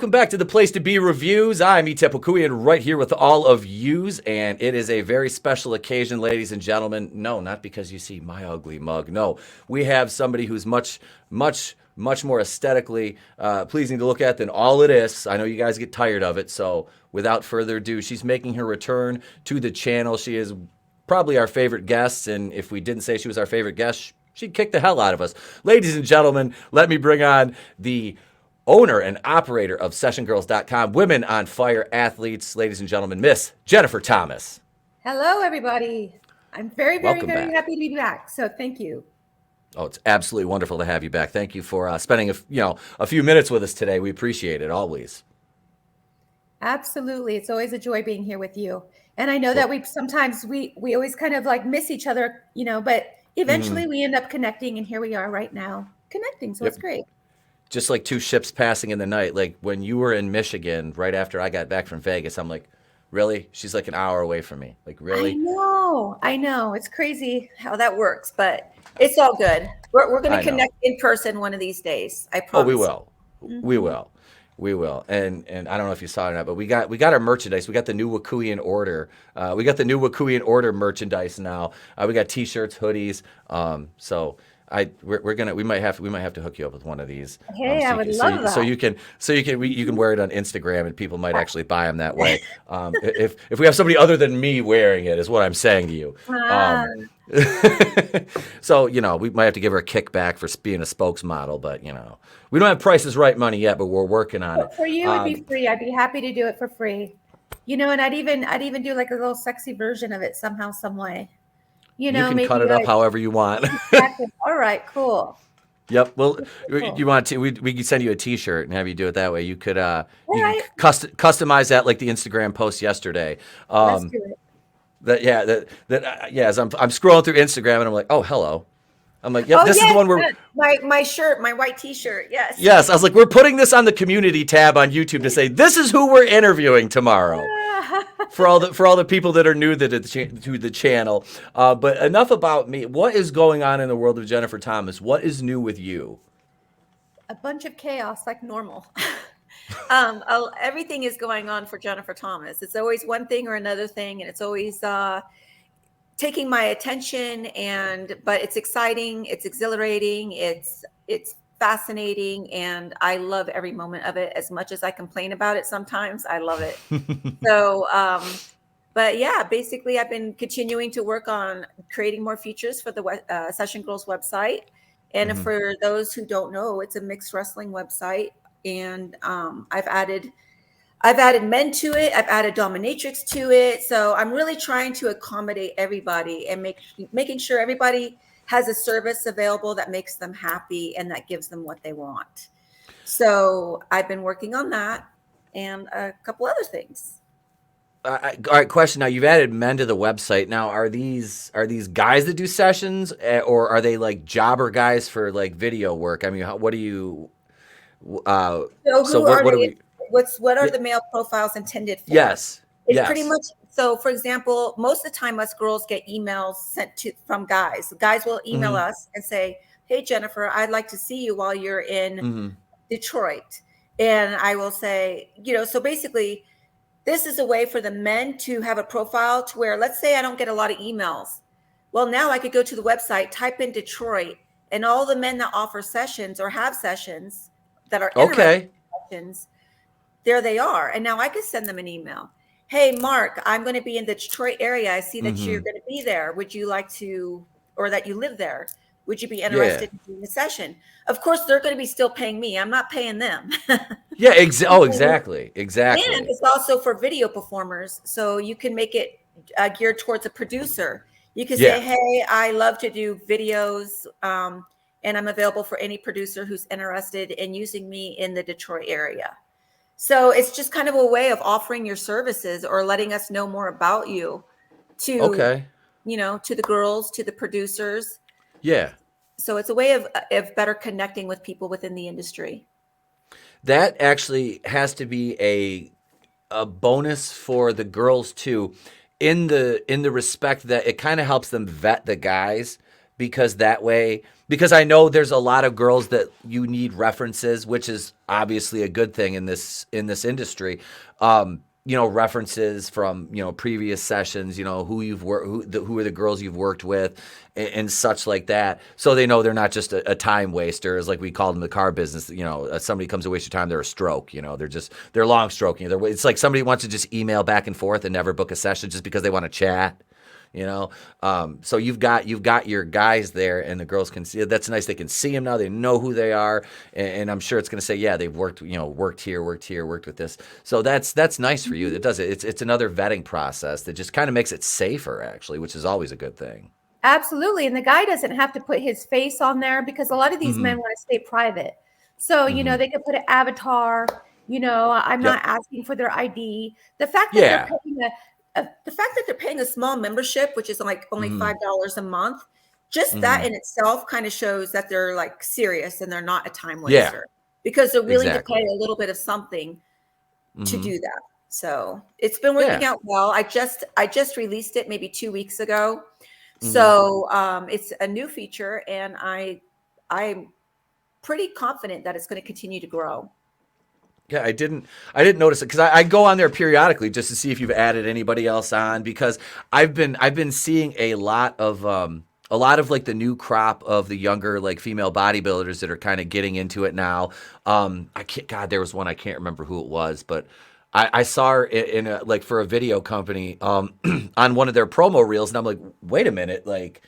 Welcome back to the Place to Be Reviews. I'm Etep right here with all of yous, and it is a very special occasion, ladies and gentlemen. No, not because you see my ugly mug. No, we have somebody who's much more aesthetically pleasing to look at than all it is. I know you guys get tired of it, so without further ado, she's making her return to the channel. She is probably our favorite guest, and if we didn't say she was our favorite guest, she'd kick the hell out of us. Ladies and gentlemen, let me bring on the owner and operator of SessionGirls.com, Women on Fire athletes, ladies and gentlemen, Miss Jennifer Thomas. Hello, everybody. I'm very happy to be back. So thank you. Oh, it's absolutely wonderful to have you back. Thank you for spending a few minutes with us today. We appreciate it always. Absolutely, it's always a joy being here with you. And I know that we sometimes we always kind of like miss each other, but eventually we end up connecting, and here we are right now connecting. So it's great. Just like two ships passing in the night. Like when you were in Michigan, right after I got back from Vegas, I'm like, really? She's like an hour away from me. Like, really? I know. It's crazy how that works, but it's all good. We're going to connect in person one of these days. I promise. Oh, we will. Mm-hmm. We will. And I don't know if you saw it or not, but we got our merchandise. We got the new Wakuian Order. We got the new Wakuian Order merchandise now. We got T-shirts, hoodies. We might have to hook you up with one of these. Hey, I would love that. So you can wear it on Instagram, and people might actually buy them that way. If we have somebody other than me wearing it, is what I'm saying to you. So we might have to give her a kickback for being a spokesmodel, but we don't have Price is Right money yet, but we're working on it. For you, it'd be free. I'd be happy to do it for free. And I'd even do like a little sexy version of it somehow, some way. You can cut it up however you want. Exactly. All right, cool. Yep. Well, you want to? We can send you a T-shirt and have you do it that way. You could can customize that like the Instagram post yesterday. Let's do it. As I'm scrolling through Instagram and I'm like, oh, hello. I'm like, yep, this is the one where my shirt, my white T-shirt. Yes. Yes. I was like, we're putting this on the community tab on YouTube to say this is who we're interviewing tomorrow. For all the people that are new to the channel. But enough about me. What is going on in the world of Jennifer Thomas? What is new with you? A bunch of chaos, like normal. Everything is going on for Jennifer Thomas. It's always one thing or another thing, and it's always taking my attention. But it's exciting. It's exhilarating. It's fascinating, and I love every moment of it. As much as I complain about it sometimes, I love it. So but yeah, basically I've been continuing to work on creating more features for the Session Girls website. And for those who don't know, it's a mixed wrestling website, and I've added men to it. I've added dominatrix to it. So I'm really trying to accommodate everybody and making sure everybody has a service available that makes them happy and that gives them what they want. So I've been working on that and a couple other things. All right, question. Now you've added men to the website. Now are these guys that do sessions, or are they like jobber guys for like video work? I mean, what do you? What are the male profiles intended for? Yes. It's pretty much. So, for example, most of the time us girls get emails sent from guys. Guys will email us and say, hey, Jennifer, I'd like to see you while you're in Detroit. And I will say, so basically, this is a way for the men to have a profile to where, let's say I don't get a lot of emails. Well, now I could go to the website, type in Detroit, and all the men that offer sessions or have sessions that are interested in sessions, there they are. And now I could send them an email. Hey, Mark, I'm going to be in the Detroit area. I see that you're going to be there. Would you like to, or that you live there? Would you be interested in doing a session? Of course, they're going to be still paying me. I'm not paying them. Exactly. And it's also for video performers. So you can make it geared towards a producer. You can say, hey, I love to do videos, and I'm available for any producer who's interested in using me in the Detroit area. So it's just kind of a way of offering your services or letting us know more about you to the girls, to the producers. Yeah. So it's a way of better connecting with people within the industry. That actually has to be a bonus for the girls too, in the respect that it kind of helps them vet the guys because that way, because I know there's a lot of girls that you need references, which is obviously a good thing in this industry. References from, previous sessions, who you've worked, who are the girls you've worked with and such like that. So they know they're not just a time waster, as like we called in the car business. Somebody comes to waste your time, they're a stroke, they're long stroking. It's like somebody wants to just email back and forth and never book a session just because they want to chat. So you've got your guys there, and the girls can see. That's nice. They can see them now. They know who they are, and I'm sure it's going to say, yeah, they've worked here, worked with this. So that's nice for you. It does it. It's another vetting process that just kind of makes it safer, actually, which is always a good thing. Absolutely, and the guy doesn't have to put his face on there because a lot of these men want to stay private. So they could put an avatar. I'm not asking for their ID. The fact that they're paying a small membership, which is like only $5 a month, just that in itself kind of shows that they're like serious and they're not a time waster because they're willing to pay a little bit of something to do that. So it's been working out well. I just released it maybe 2 weeks ago. So it's a new feature, and I'm pretty confident that it's going to continue to grow. Yeah, I didn't notice it because I go on there periodically just to see if you've added anybody else on, because I've been seeing a lot of like the new crop of the younger like female bodybuilders that are kind of getting into it now. There was one, I can't remember who it was, but I saw her in a, like for a video company on one of their promo reels, and I'm like, wait a minute, like.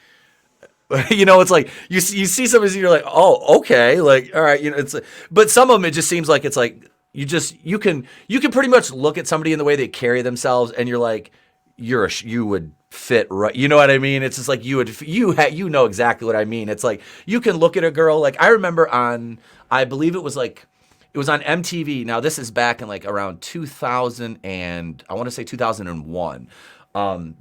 It's like you see somebody and you're like, oh, okay, like, all right, it's, but some of them it just seems like it's like you can pretty much look at somebody in the way they carry themselves, and you're like, you would fit right. You know what I mean? It's just like you know exactly what I mean. It's like you can look at a girl, like I remember I believe it was on MTV. Now this is back in like around 2000 and I want to say 2001.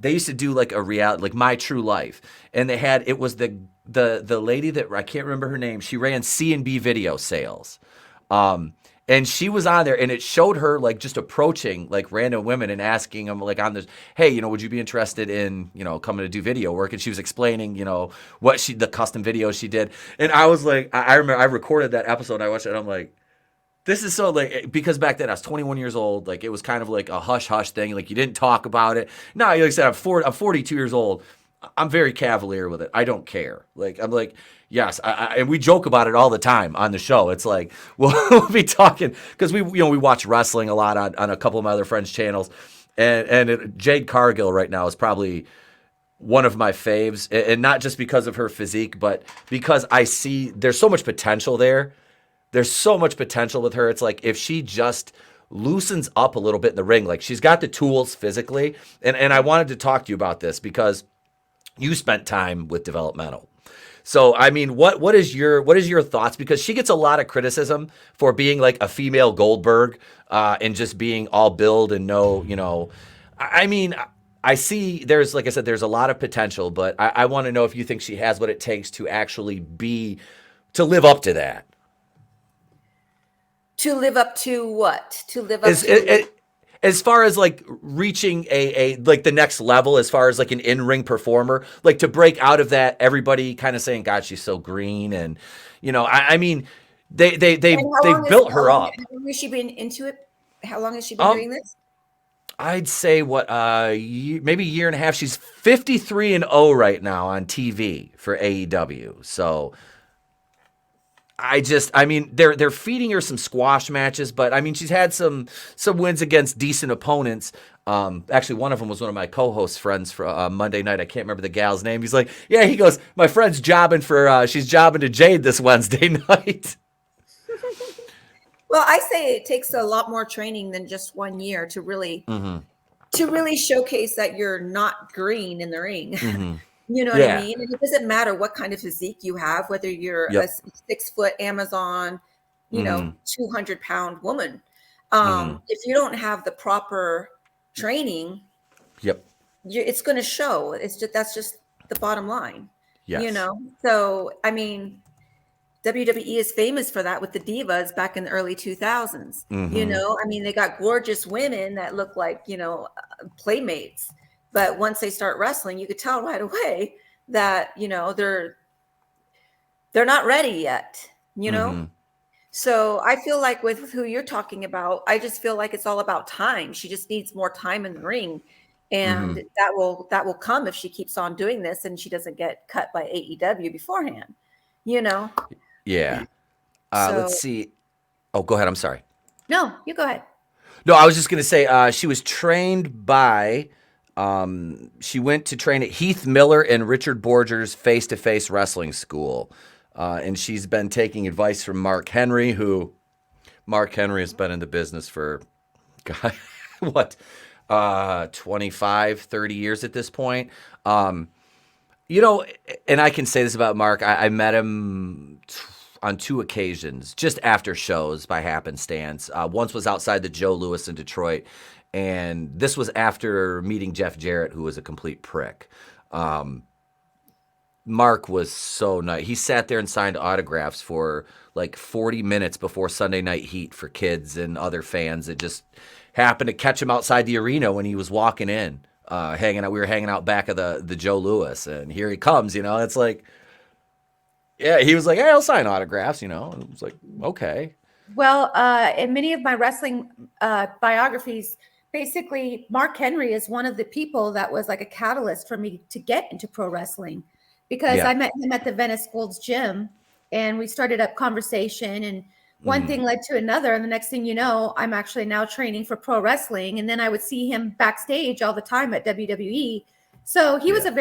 They used to do like a reality, like My True Life, and it was the lady that I can't remember her name. She ran C&B video sales, and she was on there, and it showed her like just approaching like random women and asking them like on this, hey, would you be interested in coming to do video work? And she was explaining what the custom videos she did, and I was like, I remember I recorded that episode, and I watched it, and I'm like. This is so like, because back then I was 21 years old, like it was kind of like a hush hush thing, like you didn't talk about it. Now, like I said, I'm 42 years old. I'm very cavalier with it. I don't care. Like I'm like, yes, and we joke about it all the time on the show. It's like we'll be talking because we watch wrestling a lot on a couple of my other friends' channels, and Jade Cargill right now is probably one of my faves, and not just because of her physique, but because I see there's so much potential there. There's so much potential with her. It's like if she just loosens up a little bit in the ring, like she's got the tools physically. And I wanted to talk to you about this because you spent time with developmental. So, I mean, what is your thoughts? Because she gets a lot of criticism for being like a female Goldberg and just being all build and I mean, I see there's, like I said, there's a lot of potential, but I want to know if you think she has what it takes to actually to live up to that. To live up to what? To live up to as far as like reaching a like the next level, as far as like an in-ring performer, like to break out of that, everybody kind of saying, God, she's so green, and I mean, they've built her up. How long has she been into it? How long has she been doing this? I'd say maybe a year and a half. She's 53-0 right now on TV for AEW. So. I mean, they're feeding her some squash matches, but I mean, she's had some wins against decent opponents. Actually, one of them was one of my co-host friends for Monday night. I can't remember the gal's name. He's like, yeah, he goes, my friend's jobbing she's jobbing to Jade this Wednesday night. Well, I say it takes a lot more training than just 1 year to really showcase that you're not green in the ring. Mm-hmm. You know what I mean? And it doesn't matter what kind of physique you have, whether you're a 6-foot Amazon, 200-pound woman. If you don't have the proper training, it's going to show. That's just the bottom line. Yes. So I mean, WWE is famous for that with the divas back in the early 2000s. Mm-hmm. I mean, they got gorgeous women that look like playmates. But once they start wrestling, you could tell right away that, they're they're not ready yet, you know? Mm-hmm. So I feel like with who you're talking about, I just feel like it's all about time. She just needs more time in the ring. And Mm-hmm. that will come if she keeps on doing this and she doesn't get cut by AEW beforehand, you know? Yeah. Let's So see. Oh, go ahead. I'm sorry. No, you go ahead. No, I was just going to say she was trained by, she went to train at Heath Miller and Richard Borger's face-to-face wrestling school. And she's been taking advice from Mark Henry, who Mark Henry has been in the business for, God, what, 25, 30 years at this point. You know, and I can say this about Mark. I met him on 2 occasions, just after shows by happenstance. Once was outside the Joe Louis in Detroit, and this was after meeting Jeff Jarrett, who was a complete prick. Mark was so nice. He sat there and signed autographs for like 40 minutes before Sunday Night Heat for kids and other fans that just happened to catch him outside the arena when he was walking in, hanging out. We were hanging out back of the Joe Louis, and here he comes. You know, it's like, yeah, he was like, "Hey, I'll sign autographs." You know, and it was like, okay. Well, in many of my wrestling biographies, basically, Mark Henry is one of the people that was like a catalyst for me to get into pro wrestling, because I met him at the Venice Gold's gym, and we started up conversation, and one thing led to another, and the next thing you know, I'm actually now training for pro wrestling, and then I would see him backstage all the time at WWE. So he was a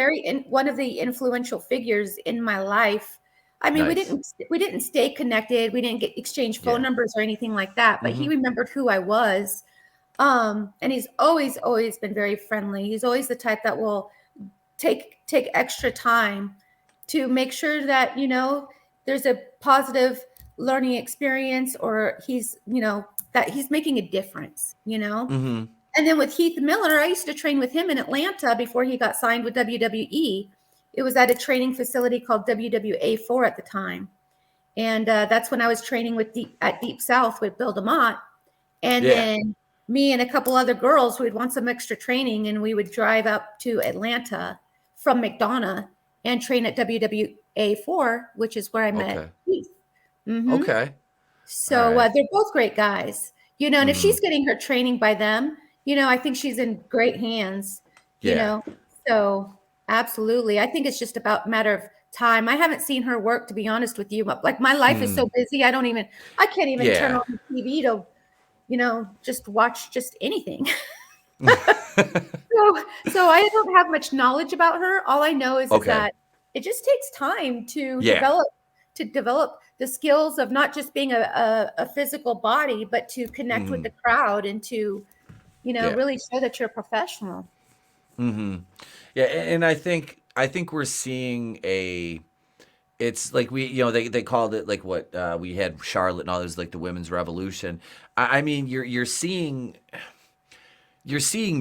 one of the influential figures in my life. I mean, Nice. we didn't stay connected. We didn't exchange phone numbers or anything like that, but he remembered who I was. And he's always been very friendly. He's always the type that will take extra time to make sure that, you know, there's a positive learning experience, or he's, you know, that he's making a difference, you know? Mm-hmm. And then with Heath Miller, I used to train with him in Atlanta before he got signed with WWE. It was at a training facility called WWA4 at the time. And that's when I was training with Deep South with Bill DeMott. And then me and a couple other girls, we'd want some extra training, and we would drive up to Atlanta from McDonough and train at WWA4, which is where I met Heath. Mm-hmm. Okay. So they're both great guys, you know, and if she's getting her training by them, you know, I think she's in great hands, you know, so absolutely. I think it's just about a matter of time. I haven't seen her work, to be honest with you. Like, my life is so busy. I can't even turn on the TV to, you know, just watch just anything. So I don't have much knowledge about her. All I know is that it just takes time to develop the skills of not just being a physical body, but to connect with the crowd and to, you know, really show that you're a professional. Mm-hmm. Yeah, and I think we're seeing it's like they called it like what we had Charlotte and all those, like the women's revolution. I mean, you're seeing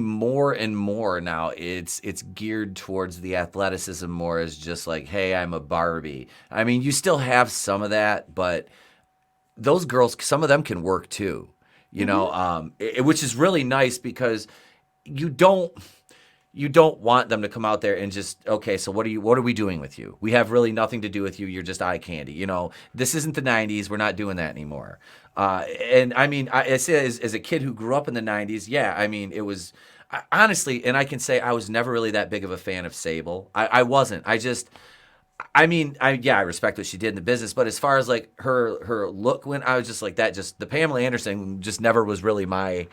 more and more now. It's geared towards the athleticism more as just like, hey, I'm a Barbie. I mean, you still have some of that, but those girls, some of them can work too, you know, which is really nice, because you don't want them to come out there and just, okay, so what are we doing with you? We have really nothing to do with you. You're just eye candy. You know, this isn't the 90s. We're not doing that anymore. And I mean, I say as a kid who grew up in the 90s, I mean, it was honestly, and I can say I was never really that big of a fan of Sable. I wasn't. I respect what she did in the business, but as far as like her look went, I was just like that. Just the Pamela Anderson just never was really my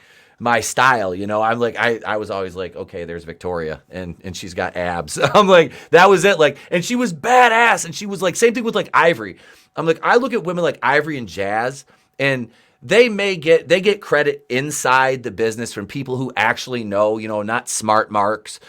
style, you know. I'm like, I was always like, okay, there's Victoria, and she's got abs. I'm like, that was it. Like, and she was badass, and she was like, same thing with like Ivory. I'm like, I look at women like Ivory and Jazz, and they get credit inside the business from people who actually know, you know, not smart marks.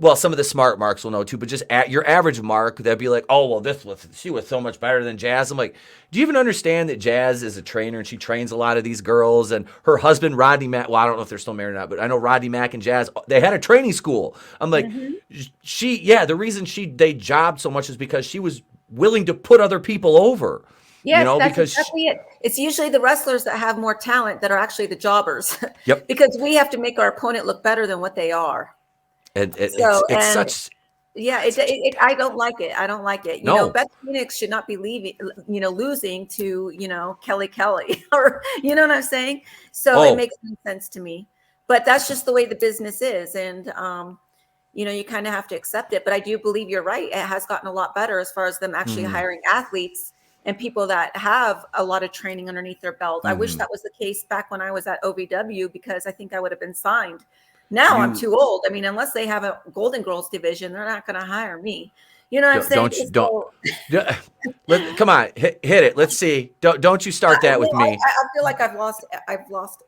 Well, some of the smart marks will know too, but just your average mark, they'll be like, oh, well, she was so much better than Jazz. I'm like, do you even understand that Jazz is a trainer and she trains a lot of these girls? And her husband, Rodney Mack, well, I don't know if they're still married or not, but I know Rodney Mack and Jazz, they had a training school. I'm like, the reason they jobbed so much is because she was willing to put other people over. Yes, you know, that's because exactly it. It's usually the wrestlers that have more talent that are actually the jobbers. Yep. Because we have to make our opponent look better than what they are. It's such. Yeah, I don't like it. I don't like it. No. Beth Phoenix should not be losing to, Kelly or, you know what I'm saying? So it Oh. makes no sense to me. But that's just the way the business is. And, you kind of have to accept it. But I do believe you're right. It has gotten a lot better as far as them actually hiring athletes and people that have a lot of training underneath their belt. I wish that was the case back when I was at OVW, because I think I would have been signed. Now I'm too old. I mean, unless they have a Golden Girls division, they're not going to hire me. You know what I'm saying? Come on, hit it. Let's see. Don't you start that with me. I feel like I've lost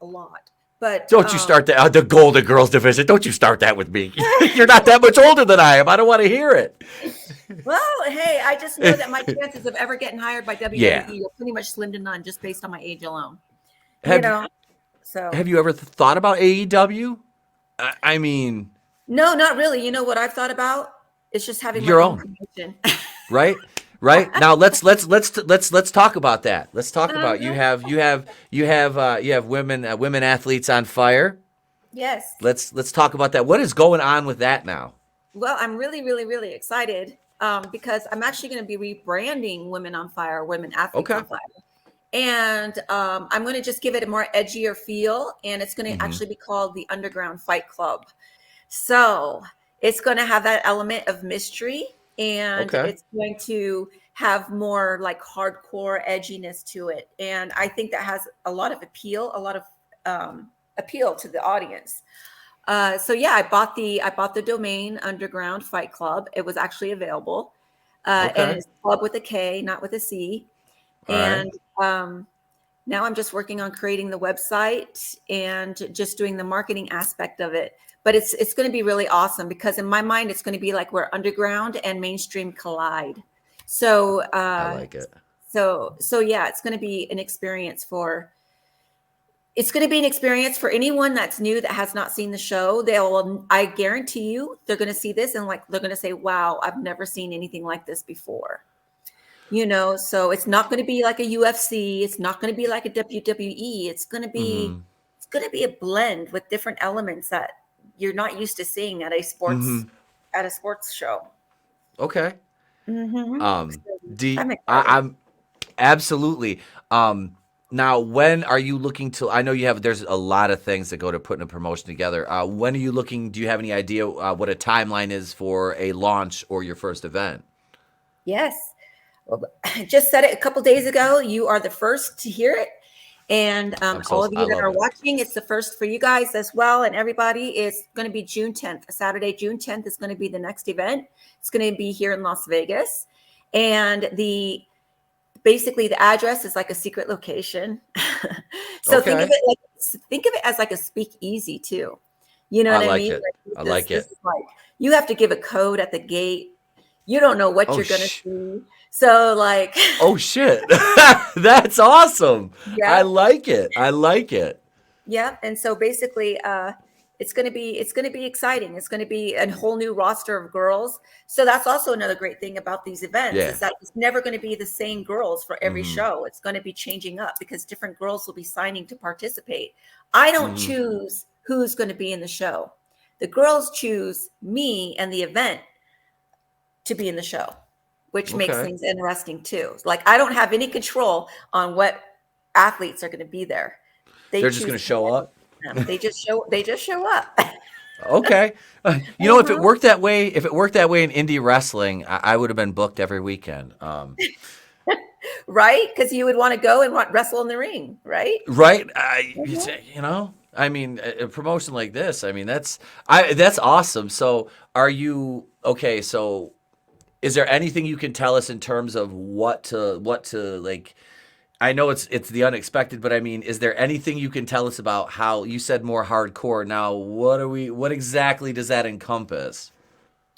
a lot. But don't you start that the Golden Girls division. Don't you start that with me. You're not that much older than I am. I don't want to hear it. Well, hey, I just know that my chances of ever getting hired by WWE are pretty much slim to none, just based on my age alone. Have you ever thought about AEW? I mean, no, not really. You know what I've thought about? It's just having your my own promotion. Right. Now let's talk about that. Let's talk about you have women athletes on fire. Yes. Let's talk about that. What is going on with that now? Well, I'm really, really, really excited because I'm actually going to be rebranding Women on Fire, Women Athletes on Fire. And I'm going to just give it a more edgier feel. And it's going to actually be called the Underground Fight Club. So it's going to have that element of mystery. And it's going to have more like hardcore edginess to it. And I think that has a lot of appeal to the audience. So yeah, I bought the domain Underground Fight Club. It was actually available. And it's club with a K, not with a C. And now I'm just working on creating the website and just doing the marketing aspect of it. But it's going to be really awesome, because in my mind, it's going to be like where underground and mainstream collide. So I like it. So yeah, it's going to be an experience for anyone that's new that has not seen the show. I guarantee you, they're going to see this and they're going to say, "Wow, I've never seen anything like this before." So it's not going to be like a UFC. It's not going to be like a WWE. It's going to be a blend with different elements that you're not used to seeing at a sports show. Okay. I'm absolutely. Now, when are you looking to? I know there's a lot of things that go to putting a promotion together. When are you looking? Do you have any idea what a timeline is for a launch or your first event? Yes. Well, I just said it a couple days ago. You are the first to hear it. And all of you that are watching, it's the first for you guys as well. And everybody, is going to be June 10th. Saturday, June 10th is going to be the next event. It's going to be here in Las Vegas. And basically the address is like a secret location. So think of it as like a speakeasy too. You know what I mean? I like it. You have to give a code at the gate. You don't know what you're going to see. So oh shit, that's awesome. Yeah. I like it. Yeah. And so basically, it's going to be exciting. It's going to be a whole new roster of girls. So that's also another great thing about these events is that it's never going to be the same girls for every show. It's going to be changing up because different girls will be signing to participate. I don't choose who's going to be in the show. The girls choose me and the event to be in the show, which makes things interesting too. I don't have any control on what athletes are going to be there. They're just going to show up. They just show up. Okay. If it worked that way in indie wrestling, I would have been booked every weekend. Right? Because you would want to go and wrestle in the ring, right? Right. I mean, a promotion like this, I mean, that's awesome. So are you, okay, so is there anything you can tell us in terms of what to like? I know it's the unexpected, but I mean, is there anything you can tell us about how you said more hardcore? Now, what exactly does that encompass?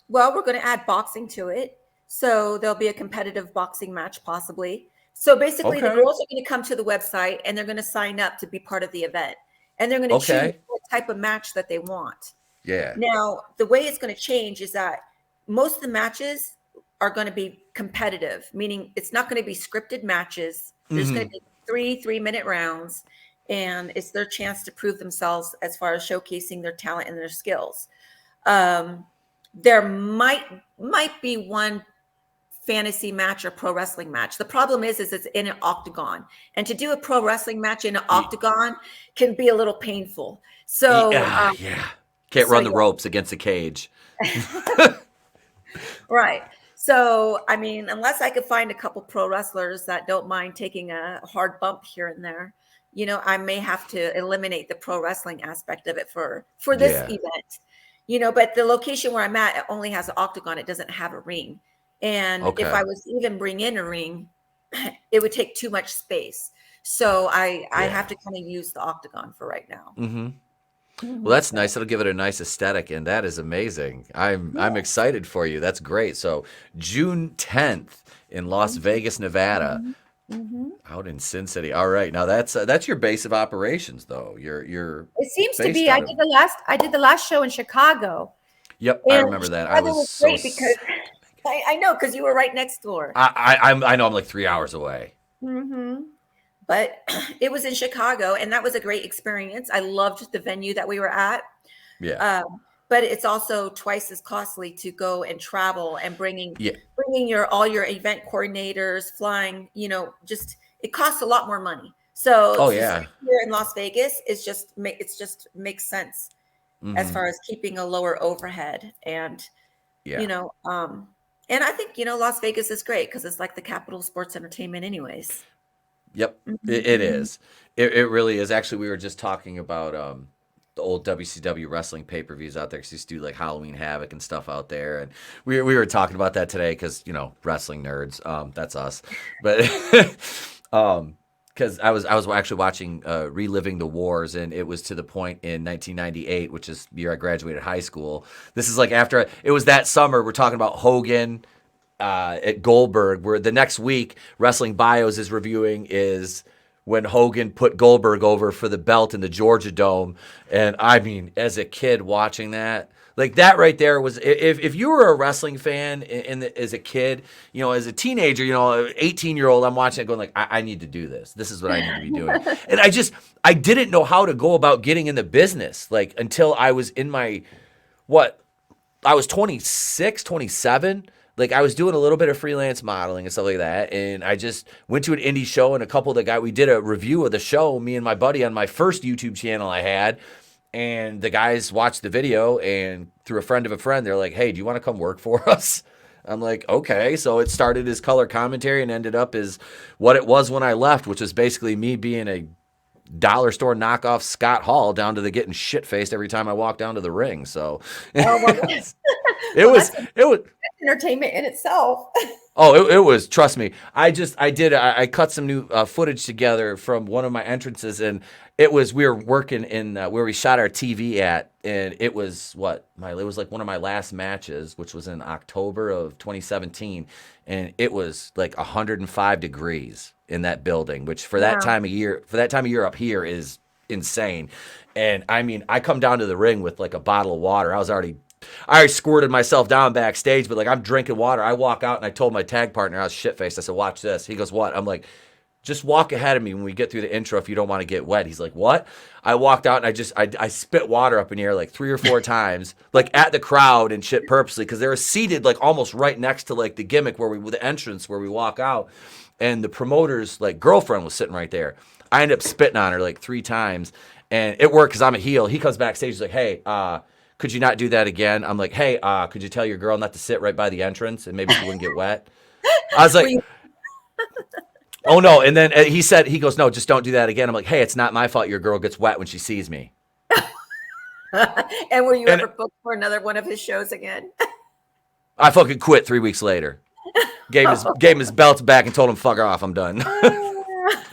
Well, we're going to add boxing to it. So there'll be a competitive boxing match possibly. So basically the girls are going to come to the website and they're going to sign up to be part of the event. And they're going to choose what type of match that they want. Yeah. Now, the way it's going to change is that most of the matches are going to be competitive, meaning it's not going to be scripted matches. There's going to be 3-3-minute rounds, and it's their chance to prove themselves as far as showcasing their talent and their skills. there might be one fantasy match or pro wrestling match. The problem is it's in an octagon, and to do a pro wrestling match in an octagon can be a little painful. So can't run the ropes against a cage. Right. So, I mean, unless I could find a couple pro wrestlers that don't mind taking a hard bump here and there, you know, I may have to eliminate the pro wrestling aspect of it for this event, you know, but the location where I'm at only has an octagon. It doesn't have a ring. And if I was to even bring in a ring, it would take too much space. So I have to kind of use the octagon for right now. Mm-hmm. Well, that's nice. It'll give it a nice aesthetic, and that is amazing. I'm excited for you. That's great. So June 10th in Las Vegas, Nevada, out in Sin City. All right, now that's your base of operations, though. Your it seems to be. I did the last show in Chicago. Yep, I remember that. I was great because I know, because you were right next door. I know I'm like 3 hours away. Mm-hmm. But it was in Chicago, and that was a great experience. I loved the venue that we were at. Yeah. But it's also twice as costly to go and travel and bringing all your event coordinators, flying. You know, just it costs a lot more money. So here in Las Vegas, it just makes sense as far as keeping a lower overhead, and you know, and I think, you know, Las Vegas is great because it's like the capital of sports entertainment, anyways. Yep, it is. It really is. Actually, we were just talking about the old WCW wrestling pay-per-views out there, because used to do like Halloween Havoc and stuff out there, and we were talking about that today because, you know, wrestling nerds, that's us. But because I was actually watching Reliving the Wars, and it was to the point in 1998, which is the year I graduated high school. This is like after it was that summer. We're talking about Hogan. At Goldberg, where the next week Wrestling Bios is reviewing is when Hogan put Goldberg over for the belt in the Georgia Dome. And I mean, as a kid watching that, like that right there was, if you were a wrestling fan as a kid, you know, as a teenager, you know, 18-year-old, I'm watching it going like, I need to do this. This is what I need to be doing. And I didn't know how to go about getting in the business, like until I was in my, I was 26, 27. Like I was doing a little bit of freelance modeling and stuff like that, and I just went to an indie show, and a couple of the guys, we did a review of the show, me and my buddy, on my first YouTube channel I had, and the guys watched the video, and through a friend of a friend, they're like, hey, do you want to come work for us? I'm like, okay. So it started as color commentary and ended up as what it was when I left, which was basically me being a dollar store knockoff Scott Hall, down to the getting shit-faced every time I walked down to the ring. So it was entertainment in itself. It was, trust me. I cut some new footage together from one of my entrances, and we were working in where we shot our TV at, and it was like one of my last matches, which was in October of 2017, and it was like 105 degrees in that building, which for that time of year up here is insane. And I mean, I come down to the ring with like a bottle of water. I already squirted myself down backstage, but like I'm drinking water. I walk out and I told my tag partner, I was shit-faced. I said, watch this. He goes, what? I'm like, just walk ahead of me when we get through the intro if you don't want to get wet. He's like, what? I walked out and I spit water up in the air like 3 or 4 times, like at the crowd and shit purposely, because they were seated like almost right next to like the gimmick the entrance where we walk out. And the promoter's like girlfriend was sitting right there. I ended up spitting on her like 3 times, and it worked because I'm a heel. He comes backstage, he's like, hey, could you not do that again? I'm like, hey, could you tell your girl not to sit right by the entrance and maybe she wouldn't get wet? I was like, oh no. And then he goes, no, just don't do that again. I'm like, hey, it's not my fault your girl gets wet when she sees me. And were you ever booked for another one of his shows again? I fucking quit 3 weeks later. Gave him his belts back and told him, fuck off, I'm done.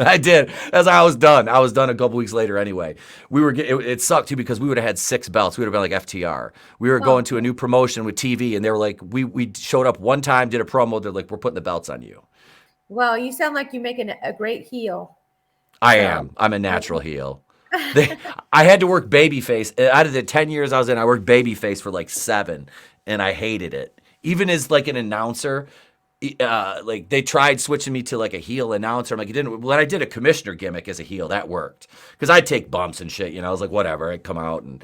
I did. I was done. I was done a couple weeks later anyway. It sucked too, because we would have had 6 belts. We would have been like FTR. We were going to a new promotion with TV, and they were like, we showed up one time, did a promo. They're like, we're putting the belts on you. Well, you sound like you're making a great heel. I am. I'm a natural heel. I had to work Babyface. Out of the 10 years I was in, I worked Babyface for like 7, and I hated it. Even as like an announcer, like they tried switching me to like a heel announcer. I'm like, it didn't. When I did a commissioner gimmick as a heel, that worked because I'd take bumps and shit. I was like, whatever. I'd come out and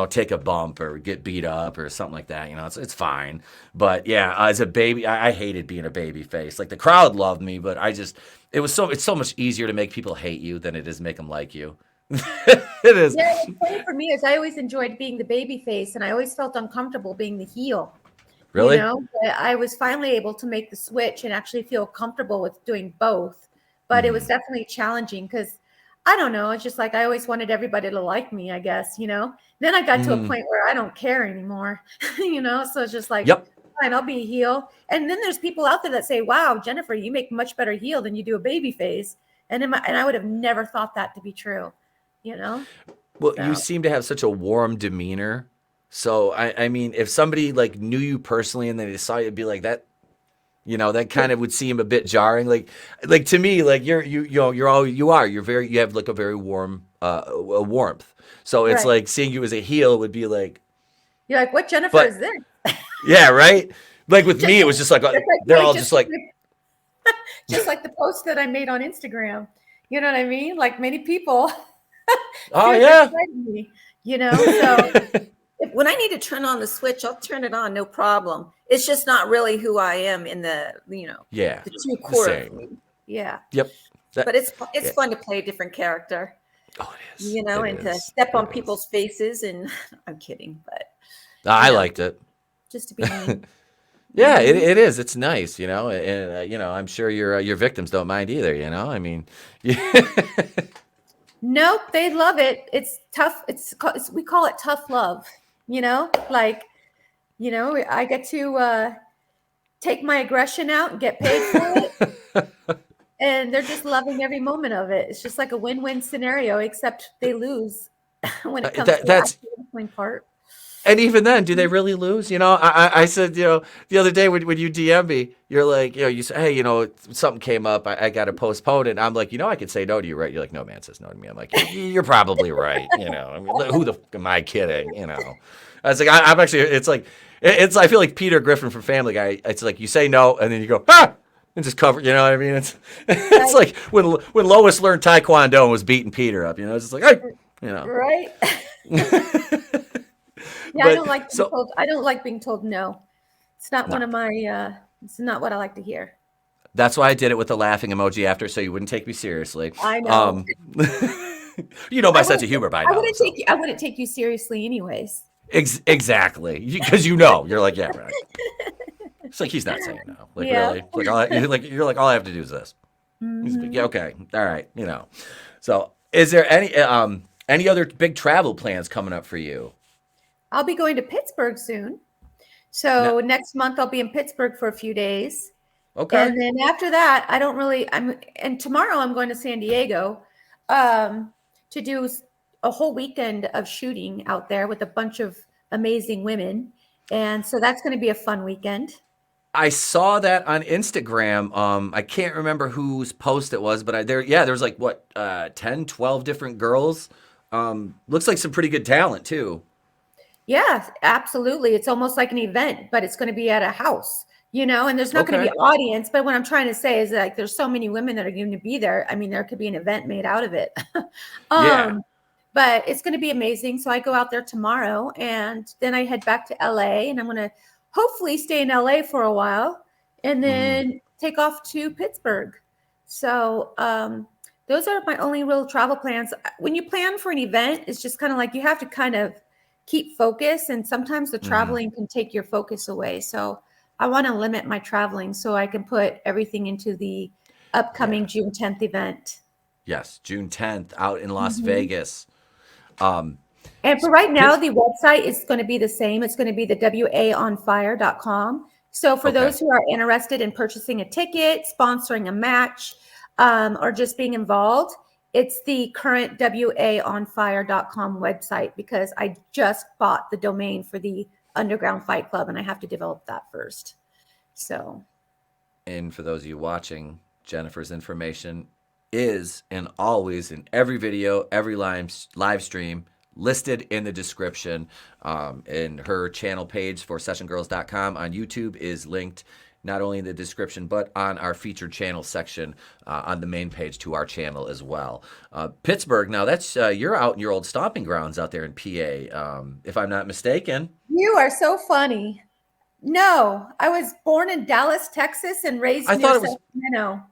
take a bump or get beat up or something like that. It's fine. But yeah, as a baby, I hated being a baby face. Like the crowd loved me, but it's so much easier to make people hate you than it is make them like you. It is. Yeah, what's funny for me is I always enjoyed being the baby face, and I always felt uncomfortable being the heel. Really? But I was finally able to make the switch and actually feel comfortable with doing both. But it was definitely challenging because I don't know. It's just like I always wanted everybody to like me, I guess, Then I got to a point where I don't care anymore, So it's just like, fine, I'll be a heel. And then there's people out there that say, wow, Jennifer, you make much better heel than you do a baby face. And I would have never thought that to be true, Well, you seem to have such a warm demeanor. So I mean, if somebody like knew you personally and they saw you, it'd be like that, that kind of would seem a bit jarring. Like to me, like you have like a very warm, a warmth. So it's like seeing you as a heel would be like, you're like, what Jennifer is this? Yeah, right. Like with me, it was just like they're all just like just like the post that I made on Instagram. You know what I mean? Like many people. Oh yeah. Me, so. When I need to turn on the switch, I'll turn it on, no problem. It's just not really who I am in the, the true core of me. Yeah. Yep. But it's fun to play a different character. Oh, it is. To step on people's faces. And I'm kidding, but I liked it. Just to be mean. Yeah, it is. It's nice, and I'm sure your victims don't mind either. I mean. Nope, they love it. It's tough. We call it tough love. I get to take my aggression out and get paid for it. And they're just loving every moment of it. It's just like a win-win scenario, except they lose when it comes to the wrestling part. And even then, do they really lose? I said, the other day when you DM me, you're like, you say, hey, something came up. I got to postpone it. And I'm like, I could say no to you, right? You're like, no man says no to me. I'm like, you're probably right. I mean, who the f am I kidding? I was like, I'm actually, it's like, I feel like Peter Griffin from Family Guy. It's like you say no, and then you go, and just cover, you know what I mean? It's like when Lois learned Taekwondo and was beating Peter up, it's just like, hey, Right. Yeah, I don't like being told. I don't like being told no. It's not one of my. It's not what I like to hear. That's why I did it with the laughing emoji after, so you wouldn't take me seriously. I know. My sense of humor by now. I wouldn't take you seriously, anyways. Exactly, because you're like, yeah, right. It's like he's not saying no. Like really, you're like all I have to do is this. Mm-hmm. Yeah, okay, all right, So, is there any other big travel plans coming up for you? I'll be going to Pittsburgh soon. So next month I'll be in Pittsburgh for a few days. Okay. And then after that, and tomorrow I'm going to San Diego to do a whole weekend of shooting out there with a bunch of amazing women. And so that's going to be a fun weekend. I saw that on Instagram. I can't remember whose post it was, but there was like 10, 12 different girls. Looks like some pretty good talent too. Yeah, absolutely. It's almost like an event, but it's going to be at a house, and there's not going to be an audience. But what I'm trying to say is like there's so many women that are going to be there. I mean, there could be an event made out of it. But it's going to be amazing. So I go out there tomorrow and then I head back to LA and I'm going to hopefully stay in LA for a while and then take off to Pittsburgh. So those are my only real travel plans. When you plan for an event, it's just kind of like you have to kind of keep focus, and sometimes the traveling can take your focus away. So I want to limit my traveling so I can put everything into the upcoming June 10th event. Yes, June 10th out in Las Vegas. And for right now, the website is going to be the same. It's going to be the waonfire.com. So for those who are interested in purchasing a ticket, sponsoring a match, or just being involved, it's the current waonfire.com website because I just bought the domain for the Underground Fight Club and I have to develop that first. So. And for those of you watching, Jennifer's information is and always in every video, every live stream listed in the description. And her channel page for sessiongirls.com on YouTube is linked not only in the description, but on our featured channel section on the main page to our channel as well. Pittsburgh, now that's you're out in your old stomping grounds out there in PA, if I'm not mistaken. You are so funny. No, I was born in Dallas, Texas, and raised near Sacramento.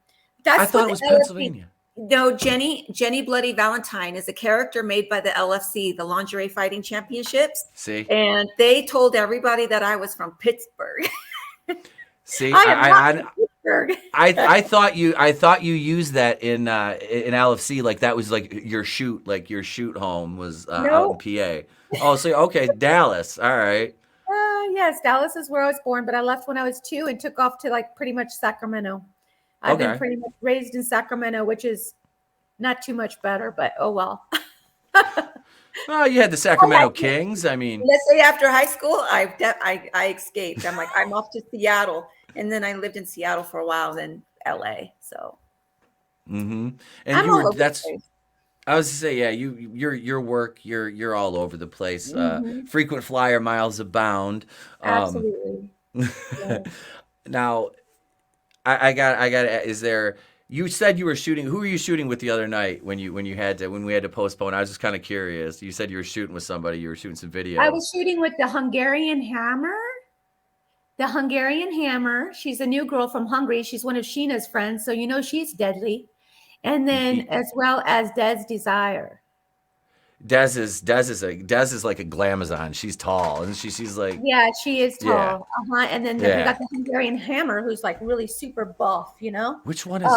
I thought it was Pennsylvania. No, Jenny Bloody Valentine is a character made by the LFC, the Lingerie Fighting Championships. See? And they told everybody that I was from Pittsburgh. See, I thought you used that in LFC, like that was like your shoot home was out in PA. Oh, so okay, Dallas. All right. Yes, Dallas is where I was born, but I left when I was 2 and took off to like pretty much Sacramento. I've been pretty much raised in Sacramento, which is not too much better, but oh well. Well, you had the Sacramento Kings. I mean, let's say after high school, I escaped. I'm like, I'm off to Seattle, and then I lived in Seattle for a while, then LA. So, and you were I was to say, yeah, your work, you're all over the place. Frequent flyer miles abound. Absolutely. Now, I got. Is there? You said you were shooting. Who were you shooting with the other night when we had to postpone? I was just kind of curious. You said you were shooting with somebody. You were shooting some video. I was shooting with the Hungarian Hammer. The Hungarian Hammer. She's a new girl from Hungary. She's one of Sheena's friends, so you know she's deadly. And then as well as Des Desire. Des is like a glamazon. She's tall, and she's like, yeah, she is tall. Yeah. And then we got the Hungarian Hammer, who's like really super buff. You know, which one is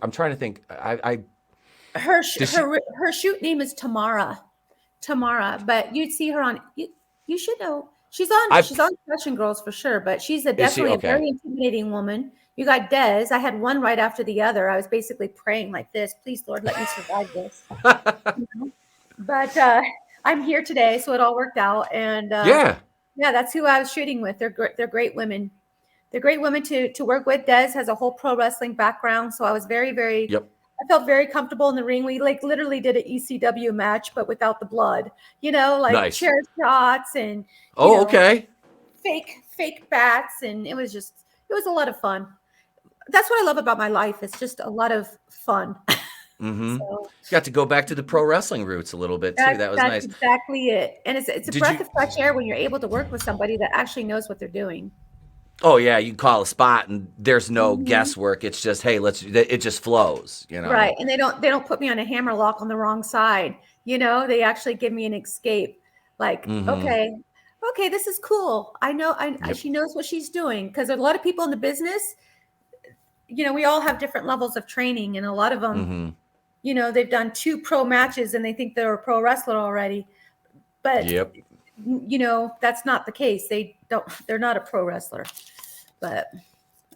I'm trying to think. Her shoot name is Tamara, but you'd see her on. You should know she's on Fashion Girls for sure, but she's definitely a very intimidating woman. You got Des. I had one right after the other. I was basically praying like this, please, Lord, let me survive this. You know? But I'm here today, so it all worked out. And that's who I was shooting with. They're great women. They're great women to work with. Des has a whole pro wrestling background, so I was very, very. Yep. I felt very comfortable in the ring. We like literally did an ECW match, but without the blood. You know, like chair shots and fake bats, and it was a lot of fun. That's what I love about my life. It's just a lot of fun. So, you got to go back to the pro wrestling roots a little bit too. That was nice. That's exactly it. And it's a breath of fresh air when you're able to work with somebody that actually knows what they're doing. Oh yeah, you call a spot and there's no guesswork. It's just, hey, it just flows, you know. Right. And they don't put me on a hammer lock on the wrong side. You know, they actually give me an escape. Like, okay, this is cool. I know she knows what she's doing, because a lot of people in the business, you know, we all have different levels of training, and a lot of them, you know, they've done 2 pro matches and they think they're a pro wrestler already. But, you know, that's not the case. They're not a pro wrestler. But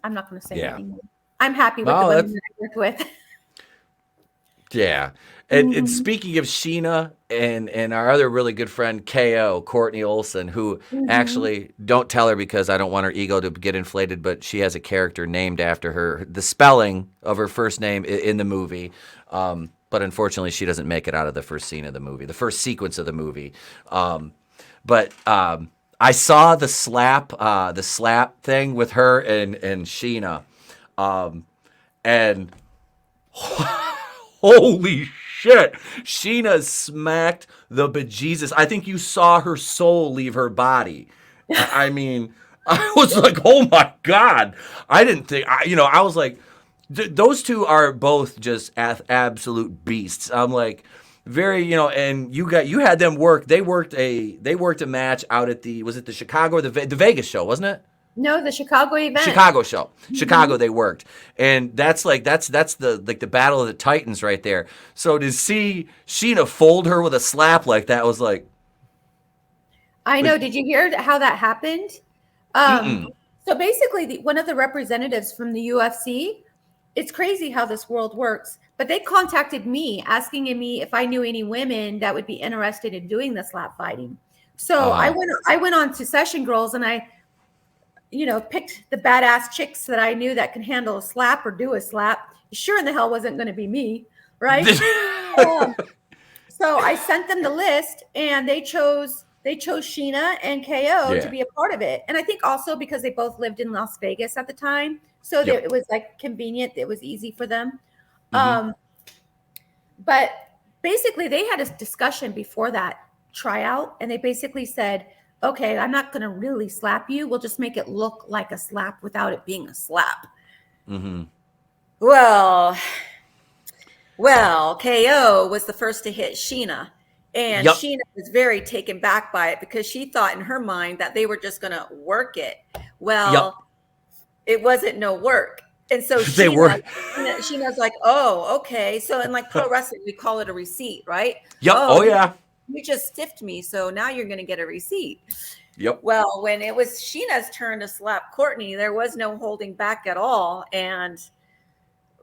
I'm not going to say that anymore. I'm happy with the women that I worked with. Yeah. And speaking of Sheena and our other really good friend, KO, Courtney Olson, who actually, don't tell her because I don't want her ego to get inflated, but she has a character named after her, the spelling of her first name in the movie. But unfortunately, she doesn't make it out of the first scene of the movie, the first sequence of the movie. But I saw the slap thing with her and Sheena. And holy shit, Sheena smacked the bejesus. I think you saw her soul leave her body. I mean, I was like, oh my God. I didn't think, I was like, those two are both just absolute beasts. I'm like, very, and you had them work. They worked a match out at was it the Chicago or the Vegas show, wasn't it? No, the Chicago event. Chicago show. Chicago they worked. And that's the Battle of the Titans right there. So to see Sheena fold her with a slap like that was like, I know. Did you hear how that happened? So basically one of the representatives from the UFC, it's crazy how this world works, but they contacted me asking me if I knew any women that would be interested in doing the slap fighting. So I went on to Session Girls and I picked the badass chicks that I knew that can handle a slap or do a slap. Sure in the hell wasn't going to be me, right? So I sent them the list and they chose they chose Sheena and KO Yeah. to be a part of it. And I think also because they both lived in Las Vegas at the time, so Yep. it was like convenient. It was easy for them. Mhm. But basically, they had a discussion before that tryout, and they basically said, okay, I'm not going to really slap you. We'll just make it look like a slap without it being a slap. Mm-hmm. Well, KO was the first to hit Sheena. And Yep. Sheena was very taken back by it because she thought in her mind that they were just going to work it. Well, it wasn't no work. And so They were. Sheena's like, oh, okay. So in like pro wrestling, we call it a receipt, right? Yep. Oh yeah. You just stiffed me, so now you're going to get a receipt. Yep. Well, when it was Sheena's turn to slap Courtney, there was no holding back at all. And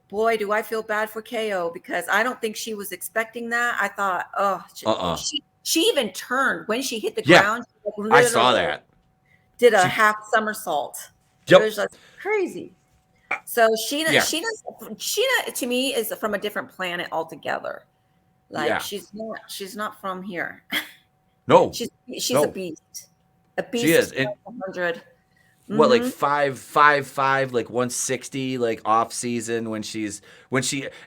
boy, do I feel bad for KO because I don't think she was expecting that. I thought, she even turned when she hit the ground. I saw that. Did a half somersault. Yep. It was just crazy. So Sheena to me is from a different planet altogether. Like she's not from here. No, she's a beast. A beast. She is. 100. What, like 5'5", like 160, like off season when she,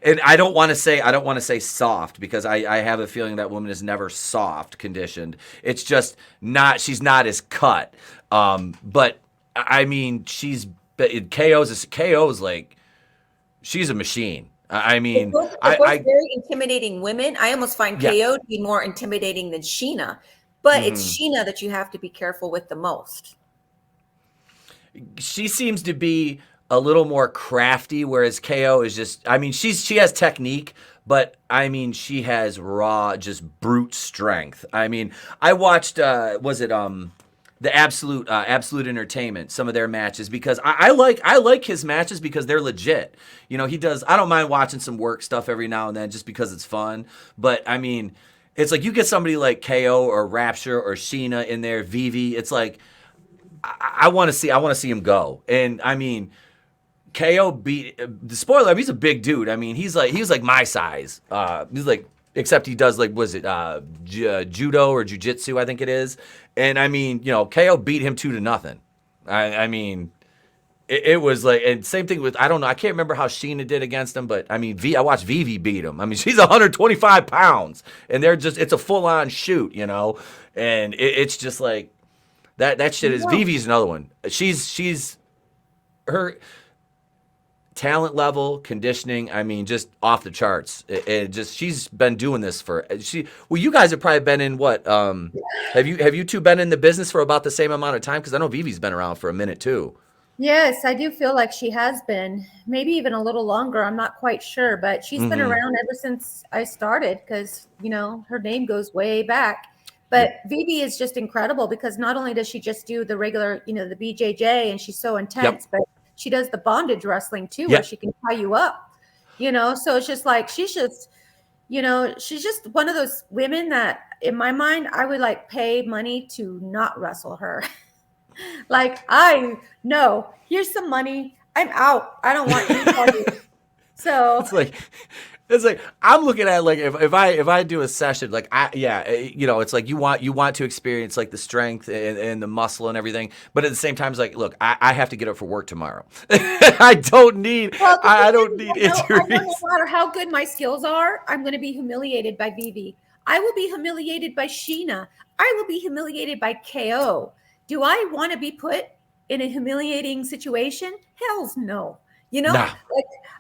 and I don't want to say soft because I have a feeling that woman is never soft conditioned. It's just she's not as cut. But I mean, KO's like, she's a machine. I mean, both very intimidating women. I almost find KO to be more intimidating than Sheena, but it's Sheena that you have to be careful with the most. She seems to be a little more crafty, whereas KO is just, I mean, she has technique, but I mean, she has raw, just brute strength. I mean, I watched, the Absolute Entertainment, some of their matches, because I like his matches because they're legit. You know, he does, I don't mind watching some work stuff every now and then just because it's fun. But I mean, it's like you get somebody like KO or Rapture or Sheena in there, Vivi, it's like, I want to see him go. And I mean, KO beat the spoiler. He's a big dude. I mean, he's like my size. He's like, except he does like, was it judo or jujitsu? I think it is. And I mean, you know, KO beat him 2-0. I mean, it was like, and same thing with, I don't know, I can't remember how Sheena did against him, but I mean, I watched Vivi beat him. I mean, she's 125 pounds, and it's a full on shoot, you know, and it's just like. That shit is Vivi's another one. She's her talent level, conditioning. I mean, just off the charts. She's been doing this you guys have probably been in what? Have you two been in the business for about the same amount of time? Because I know Vivi's been around for a minute too. Yes, I do feel like she has been, maybe even a little longer. I'm not quite sure, but she's been around ever since I started because you know her name goes way back. But Vivi is just incredible because not only does she just do the regular, you know, the BJJ and she's so intense, but she does the bondage wrestling too, where she can tie you up, you know? So it's just like, she's just one of those women that in my mind, I would like pay money to not wrestle her. Like, here's some money. I'm out. I don't want any part of it. So it's like I'm looking at like if I do a session like you know, it's like you want to experience like the strength and the muscle and everything, but at the same time it's like, look, I have to get up for work tomorrow. I don't need injuries. No matter how good my skills are, I'm going to be humiliated by Vivi. I will be humiliated by Sheena. I will be humiliated by KO. Do I want to be put in a humiliating situation? Hell's no. You know, like,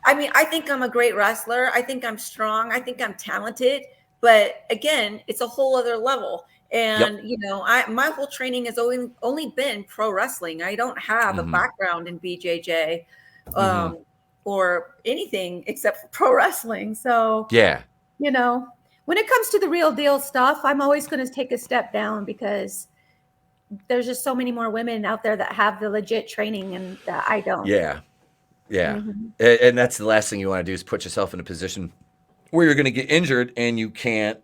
I mean, I think I'm a great wrestler. I think I'm strong. I think I'm talented. But again, it's a whole other level. And, you know, my whole training has only been pro wrestling. I don't have a background in BJJ or anything except for pro wrestling. So, you know, when it comes to the real deal stuff, I'm always going to take a step down because there's just so many more women out there that have the legit training and that I don't. Yeah. And that's the last thing you want to do is put yourself in a position where you're going to get injured and you can't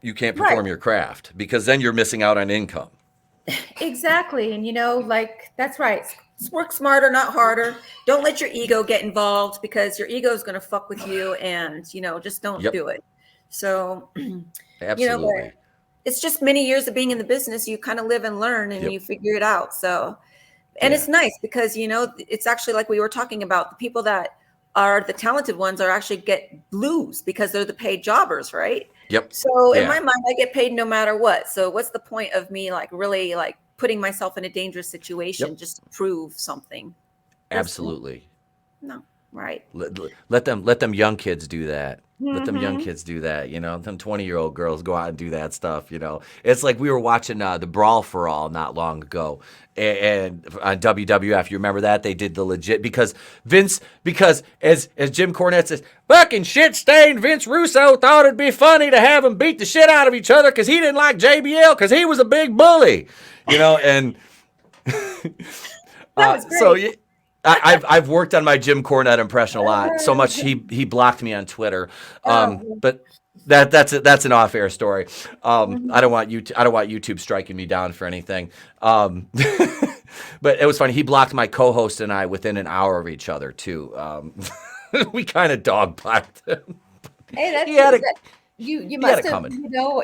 perform your craft because then you're missing out on income. Exactly. And you know, like, that's right. Work smarter, not harder. Don't let your ego get involved because your ego is going to fuck with you and, you know, just don't do it. So, absolutely. You know, it's just many years of being in the business. You kind of live and learn, and you figure it out. So, and it's nice because, you know, it's actually like we were talking about, the people that are the talented ones are actually get blues because they're the paid jobbers, right? Yep. So in my mind, I get paid no matter what. So what's the point of me like really like putting myself in a dangerous situation just to prove something? Absolutely. No, right. Let them young kids do that. Let them young kids do that. You know, them 20-year-old girls go out and do that stuff. You know, it's like we were watching the Brawl for All not long ago, and on WWF. You remember that they did the legit because as Jim Cornette says, fucking shit stained Vince Russo thought it'd be funny to have them beat the shit out of each other because he didn't like JBL because he was a big bully. You know, and so. I've worked on my Jim Cornette impression a lot, so much he blocked me on Twitter. But that's an off-air story. I don't want YouTube striking me down for anything. But it was funny. He blocked my co-host and I within an hour of each other too. We kind of dog-blocked him. Hey, that's you must have, you know,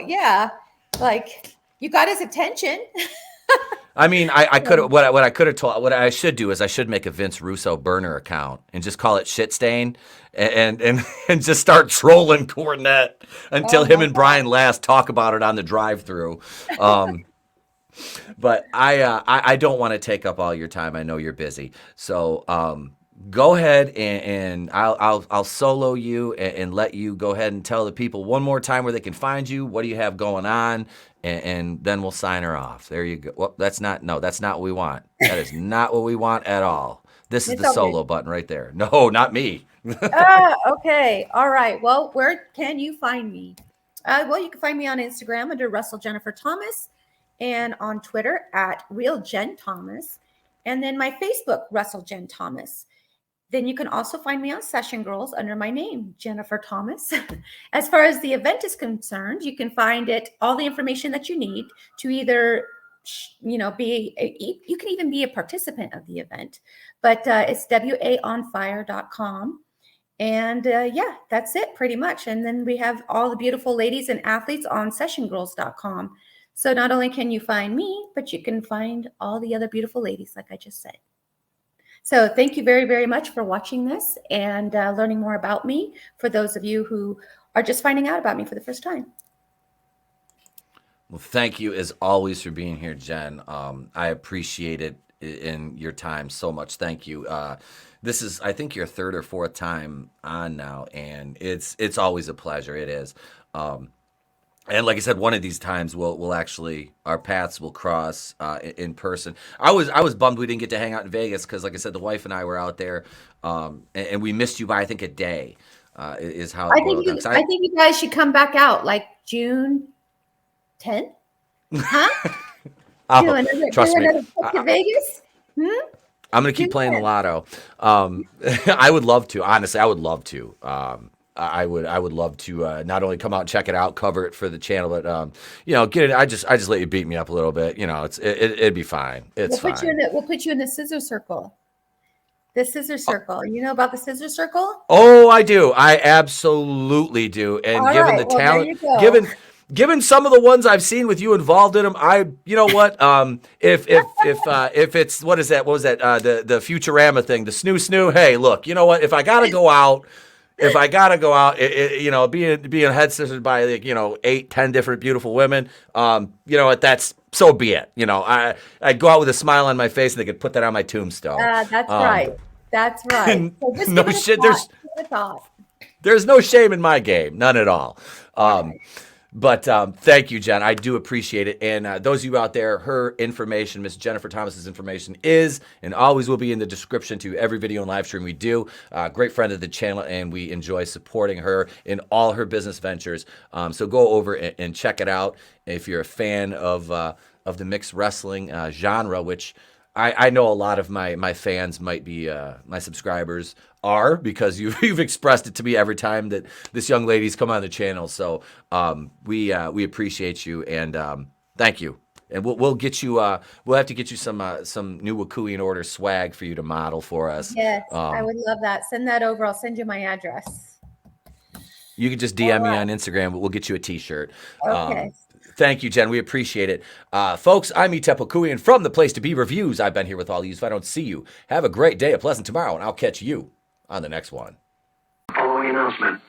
like you got his attention. I mean, I could what I could have told, what I should do is I should make a Vince Russo burner account and just call it Shit Stain and just start trolling Cornette until him and Brian Last talk about it on the drive-through. But I don't want to take up all your time. I know you're busy, so go ahead and I'll solo you and let you go ahead and tell the people one more time where they can find you. What do you have going on? And then we'll sign her off. There you go. Well, that's not what we want. That is not what we want at all. This is the solo button right there. No, not me. Okay. All right. Well, where can you find me? Well, you can find me on Instagram under Russell Jennifer Thomas and on Twitter at Real Jen Thomas. And then my Facebook, Russell Jen Thomas. Then you can also find me on Session Girls under my name, Jennifer Thomas. As far as the event is concerned, you can find all the information that you need to either, you know, you can even be a participant of the event, but it's waonfire.com. And that's it pretty much. And then we have all the beautiful ladies and athletes on sessiongirls.com. So not only can you find me, but you can find all the other beautiful ladies, like I just said. So thank you very, very much for watching this and learning more about me for those of you who are just finding out about me for the first time. Well, thank you as always for being here, Jen. I appreciate it in your time so much. Thank you. This is, I think, your third or fourth time on now, and it's always a pleasure. It is. And like I said, one of these times we'll actually, our paths will cross in person. I was bummed we didn't get to hang out in Vegas because, like I said, the wife and I were out there, and we missed you by I think a day. Is how I think you guys should come back out like June 10th. Huh? Trust me. To Vegas? I'm gonna keep playing the lotto. I would love to. Honestly, I would love to. I would love to not only come out and check it out, cover it for the channel, but you know, get it. I just let you beat me up a little bit. You know, it'd be fine. We'll put you in the scissor circle. The scissor circle. You know about the scissor circle? Oh, I do. I absolutely do. And given the talent, given some of the ones I've seen with you involved in them, you know what? If it's what is that? What was that? The Futurama thing, the snoo. Hey, look, you know what? If I gotta go out. You know, being head scissored by, like, you know, 8-10 different beautiful women, you know what? That's so be it. You know, I'd go out with a smile on my face, and they could put that on my tombstone. That's right. That's right. So no shit. There's no shame in my game, none at all. But thank you, Jen. I do appreciate it. And those of you out there, her information, Miss Jennifer Thomas's information is and always will be in the description to every video and live stream we do. Great friend of the channel, and we enjoy supporting her in all her business ventures. So go over and check it out if you're a fan of the mixed wrestling genre, which I know a lot of my fans might be my subscribers are, because you've expressed it to me every time that this young lady's come on the channel. So we appreciate you, and thank you. And we'll get you. We'll have to get you some new Wakuian Order swag for you to model for us. Yes, I would love that. Send that over. I'll send you my address. You can just DM me on Instagram, but we'll get you a T-shirt. Okay. Thank you, Jen. We appreciate it. Folks, I'm Etep from the Place to Be Reviews. I've been here with all of you. If I don't see you, have a great day, a pleasant tomorrow, and I'll catch you on the next one. Following announcement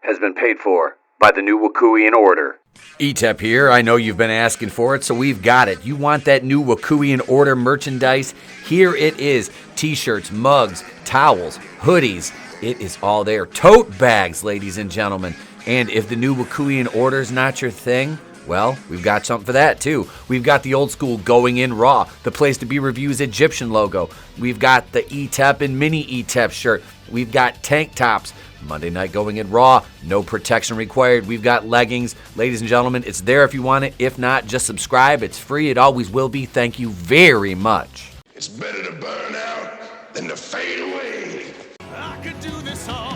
has been paid for by the new Wakuian Order. Etep here. I know you've been asking for it, so we've got it. You want that new Wakuian Order merchandise? Here it is. T-shirts, mugs, towels, hoodies. It is all there. Tote bags, ladies and gentlemen. And if the new Wakuian Order's not your thing, well, we've got something for that, too. We've got the old school Going In Raw, the Place to Be Reviews Egyptian logo. We've got the Etep and Mini Etep shirt. We've got tank tops. Monday night Going In Raw, no protection required. We've got leggings. Ladies and gentlemen, it's there if you want it. If not, just subscribe. It's free. It always will be. Thank you very much. It's better to burn out than to fade away. I could do this all.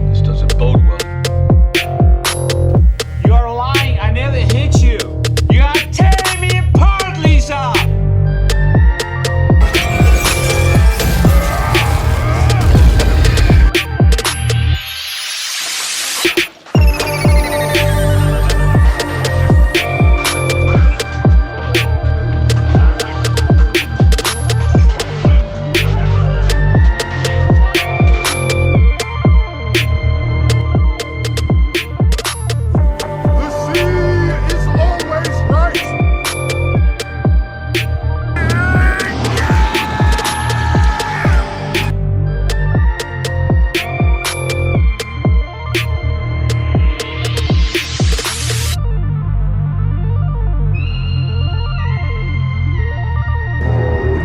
This doesn't bode well. You're lying. I never hit you. You are tearing me apart, Lisa.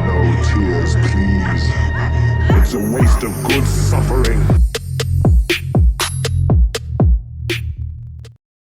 No tears, please. It's a waste of good suffering.